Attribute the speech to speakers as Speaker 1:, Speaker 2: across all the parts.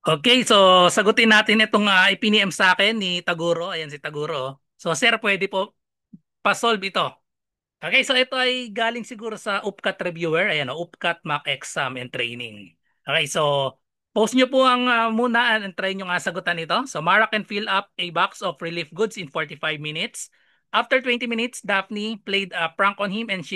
Speaker 1: Okay, so sagutin natin itong ipiniem sa akin ni Taguro. Ayan si Taguro. So sir, pwede po pa-solve ito. Okay, so ito ay galing siguro sa UPCAT reviewer. Ayan, UPCAT mock exam and training. Okay, so post nyo po ang muna and try nyo nga sagutan ito. So Mara can fill up a box of relief goods in 45 minutes. After 20 minutes, Daphne played a prank on him and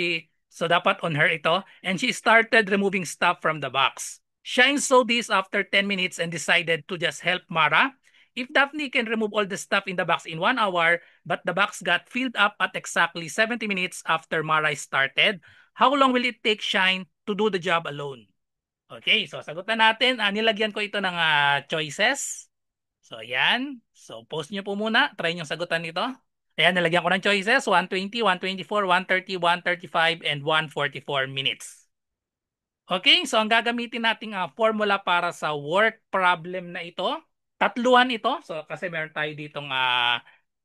Speaker 1: so dapat on her ito, and she started removing stuff from the box. Shine saw this after 10 minutes and decided to just help Mara. If Daphne can remove all the stuff in the box in 1 hour, but the box got filled up at exactly 70 minutes after Mara started, how long will it take Shine to do the job alone? Okay, so sagutan natin. Nilagyan ko ito ng choices. So, ayan. So, post nyo po muna. Try nyo sagutan ito. Ayan, nilagyan ko ng choices. 120, 124, 130, 135, and 144 minutes. Okay, so ang gagamitin nating formula para sa work problem na ito, tatluhan ito. So, kasi meron tayo ditong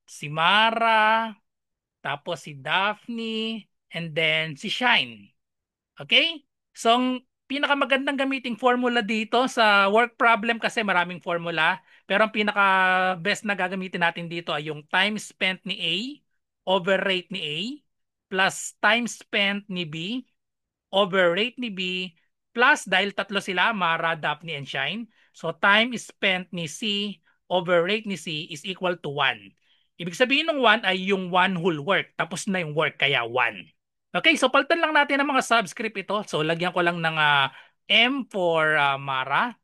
Speaker 1: si Mara, tapos si Daphne, and then si Shine. Okay? So, ang pinakamagandang gamiting formula dito sa work problem kasi maraming formula. Pero ang pinaka-best na gagamitin natin dito ay yung time spent ni A over rate ni A plus time spent ni B over rate ni B plus dahil tatlo sila, Mara, Daphne, and Shine. So, time spent ni C over rate ni C is equal to 1. Ibig sabihin ng 1 ay yung 1 whole work. Tapos na yung work, kaya 1. Okay, so palitan lang natin ang mga subscript ito. So lagyan ko lang ng M for Mara.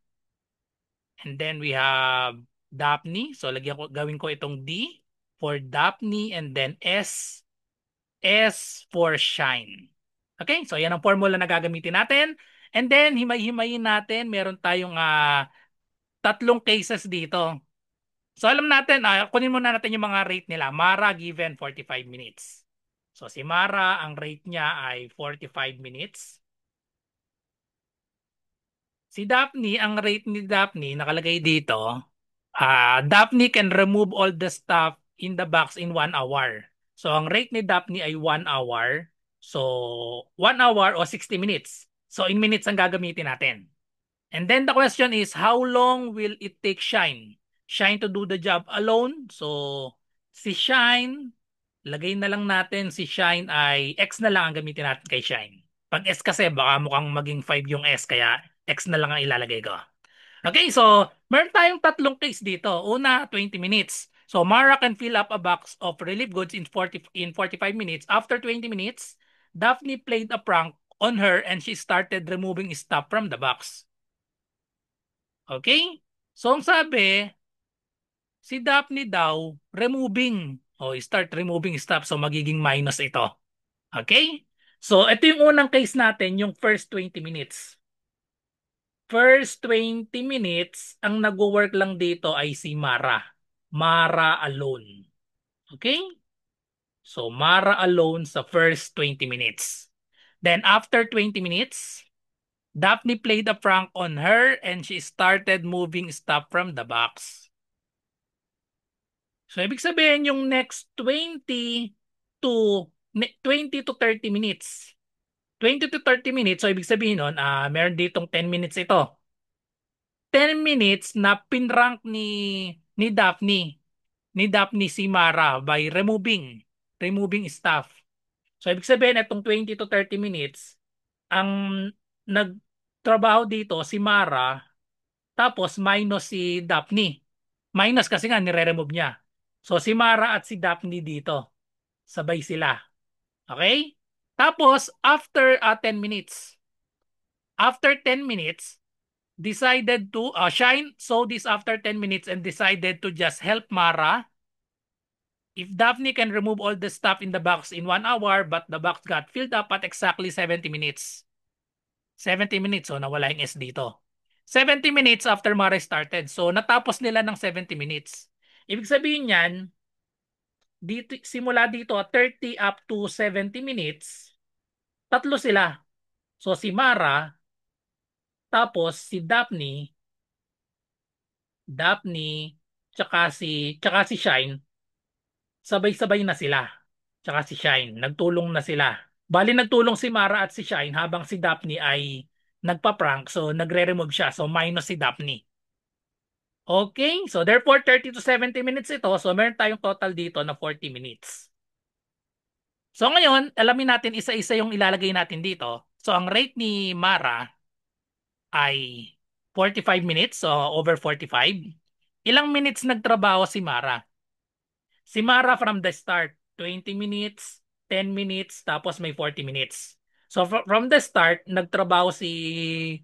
Speaker 1: And then we have Daphne. So gawin ko itong D for Daphne and then S for Shine. Okay, so yan ang formula na gagamitin natin. And then himay-himayin natin. Meron tayong tatlong cases dito. So alam natin, kunin muna natin yung mga rate nila. Mara given 45 minutes. So si Mara, ang rate niya ay 45 minutes. Si Daphne, ang rate ni Daphne, nakalagay dito, Daphne can remove all the stuff in the box in 1 hour. So ang rate ni Daphne ay 1 hour. So 1 hour o 60 minutes. So in minutes ang gagamitin natin. And then the question is, how long will it take Shine? Shine to do the job alone. So, si Shine, lagay na lang natin si Shine ay X na lang ang gamitin natin kay Shine. Pag S kasi, baka mukhang maging 5 yung S, kaya X na lang ang ilalagay ko. Okay, so, meron tayong tatlong case dito. Una, 20 minutes. So, Mara can fill up a box of relief goods in 45 minutes. After 20 minutes, Daphne played a prank on her and she started removing stuff from the box. Okay? So, ang sabi, si Daphne daw, removing. O, start removing stuff. So, magiging minus ito. Okay? So, ito yung unang case natin, yung first 20 minutes. First 20 minutes, ang nag-work lang dito ay si Mara. Mara alone. Okay? So, Mara alone sa first 20 minutes. Then, after 20 minutes, Daphne played a prank on her and she started moving stuff from the box. So, ibig sabihin yung next to 20 to 30 minutes. 20 to 30 minutes, so ibig sabihin nun, meron ditong 10 minutes ito. 10 minutes na pinrank ni Daphne. Ni Daphne si Mara by removing stuff. So, ibig sabihin, itong 20 to 30 minutes, ang nagtrabaho dito si Mara, tapos minus si Daphne. Minus kasi nga, nire-remove niya. So, si Mara at si Daphne dito. Sabay sila. Okay? Tapos, after 10 minutes, decided to, Shine saw this after 10 minutes and decided to just help Mara. If Daphne can remove all the stuff in the box in 1 hour, but the box got filled up at exactly 70 minutes. 70 minutes, so nawala yung S dito. 70 minutes after Mara started. So, natapos nila ng 70 minutes. Ibig sabihin yan, dito, simula dito 30 up to 70 minutes, tatlo sila. So si Mara, tapos si Daphne, tsaka si Shine, sabay-sabay na sila. Tsaka si Shine, nagtulong na sila. Bali nagtulong si Mara at si Shine habang si Daphne ay nagpa-prank. So nagre-remove siya. So minus si Daphne. Okay, so therefore 30 to 70 minutes ito. So meron tayong total dito na 40 minutes. So ngayon, alamin natin isa-isa yung ilalagay natin dito. So ang rate ni Mara ay 45 minutes, so over 45. Ilang minutes nagtrabaho si Mara? Si Mara from the start, 20 minutes, 10 minutes, tapos may 40 minutes. So from the start, nagtrabaho si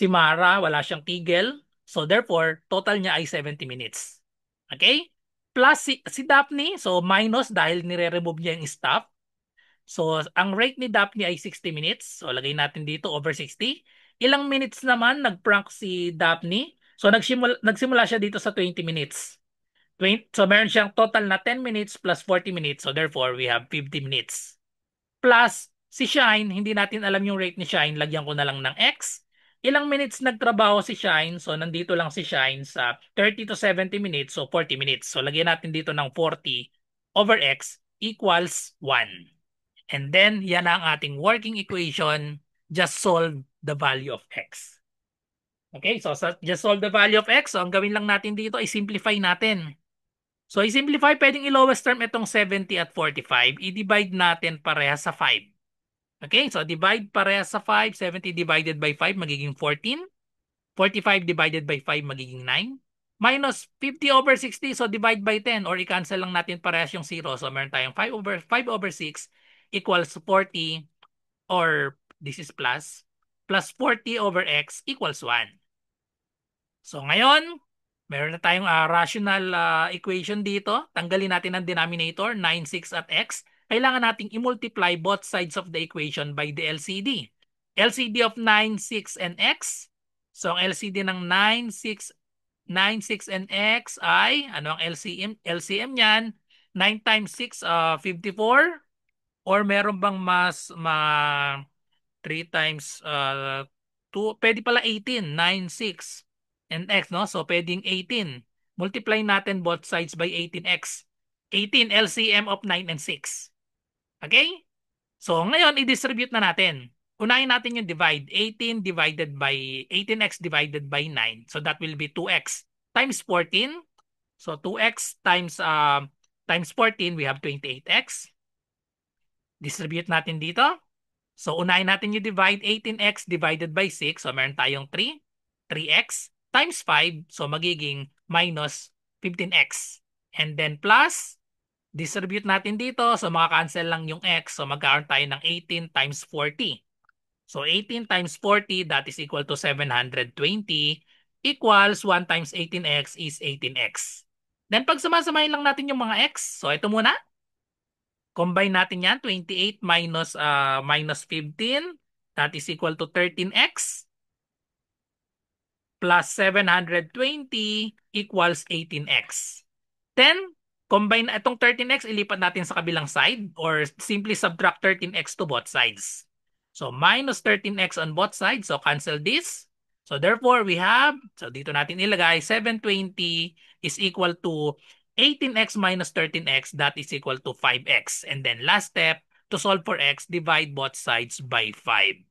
Speaker 1: Mara, wala siyang tigil. So therefore, total niya ay 70 minutes. Okay? Plus si Daphne, so minus dahil nire-remove niya yung staff. So ang rate ni Daphne ay 60 minutes. So lagay natin dito over 60. Ilang minutes naman nag-prank si Daphne? So nagsimula siya dito sa 20 minutes. 20, so meron siyang total na 10 minutes plus 40 minutes. So therefore, we have 50 minutes. Plus, si Shine, hindi natin alam yung rate ni Shine. Lagyan ko na lang ng X. Ilang minutes nagtrabaho si Shine? So nandito lang si Shine sa 30 to 70 minutes. So 40 minutes. So lagyan natin dito ng 40 over X equals 1. And then, yan ang ating working equation. Just solve the value of X. Okay, so just solve the value of X. So ang gawin lang natin dito ay simplify natin. So, i-simplify, pwedeng i-lowest term itong 70 at 45. I-divide natin parehas sa 5. Okay, so divide parehas sa 5. 70 divided by 5 magiging 14. 45 divided by 5 magiging 9. Minus 50 over 60, so divide by 10 or i-cancel lang natin parehas yung 0. So, meron tayong 5 over 6 equals 40 or this is plus 40 over x equals 1. So ngayon, meron na tayong rational equation dito. Tanggalin natin ang denominator, 9, 6 at x. Kailangan nating i-multiply both sides of the equation by the LCD. LCD of 9, 6, and x. So ang LCD ng 9, 6, 9, 6, and x ay, ano ang LCM? LCM niyan, 9 times 6, 54. Or meron bang mas 3 times 2, pwede pala 18, 9, 6, and x, no? So, pwedeng 18. Multiply natin both sides by 18x. 18 LCM of 9 and 6. Okay? So, ngayon, i-distribute na natin. Unahin natin yung divide. 18 divided by 18x divided by 9. So, that will be 2x times 14. So, 2x times 14, we have 28x. Distribute natin dito. So, unahin natin yung divide 18x divided by 6. So, meron tayong 3. 3x times 5. So, magiging minus 15x. And then plus, distribute natin dito. So, makakancel lang yung x. So, magkaroon tayo ng 18 times 40. So, 18 times 40, that is equal to 720 equals 1 times 18x is 18x. Then, pag sumasamahin lang natin yung mga x. So, ito muna. Combine natin yan, 28 minus 15, that is equal to 13x, plus 720 equals 18x. Then, combine itong 13x, ilipat natin sa kabilang side or simply subtract 13x to both sides. So, minus 13x on both sides. So, cancel this. So, therefore, we have, so dito natin ilagay, 720 is equal to 18x minus 13x, that is equal to 5x. And then last step, to solve for x, divide both sides by 5.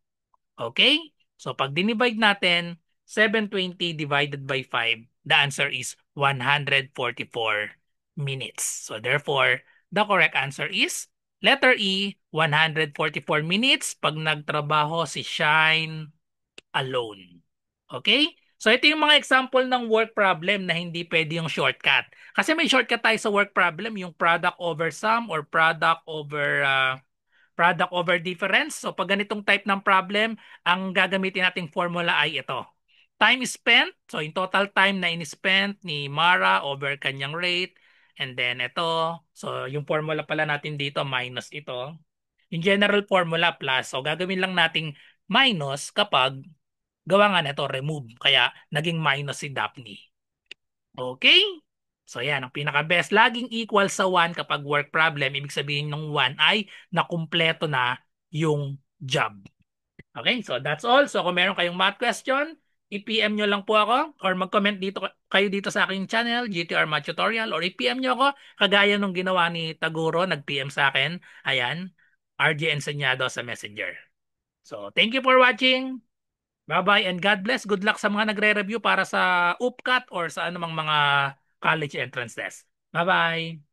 Speaker 1: Okay? So pag dinivide natin, 720 divided by 5, the answer is 144 minutes. So therefore, the correct answer is letter E, 144 minutes pag nagtrabaho si Shine alone. Okay? So ito yung mga example ng work problem na hindi pwede yung shortcut. Kasi may shortcut tayo sa work problem, yung product over sum or product over difference. So pag ganitong type ng problem, ang gagamitin nating formula ay ito. Time spent, so in total time na in-spent ni Mara over kanyang rate. And then ito, so yung formula pala natin dito minus ito. Yung general formula plus. So gagawin lang nating minus kapag gawa nga nito remove. Kaya naging minus si Daphne. Okay? So yan, ang pinaka-best. Laging equal sa 1 kapag work problem. Ibig sabihin ng 1 ay nakumpleto na yung job. Okay? So that's all. So kung meron kayong math question, i-PM nyo lang po ako or mag-comment dito kayo dito sa aking channel, GTR Math Tutorial, or i-PM nyo ako kagaya nung ginawa ni Taguro, nag-PM sa akin. Ayan, RJ Enseñado sa Messenger. So thank you for watching. Bye-bye and God bless. Good luck sa mga nagre-review para sa UPCAT or sa anumang mga college entrance test. Bye-bye.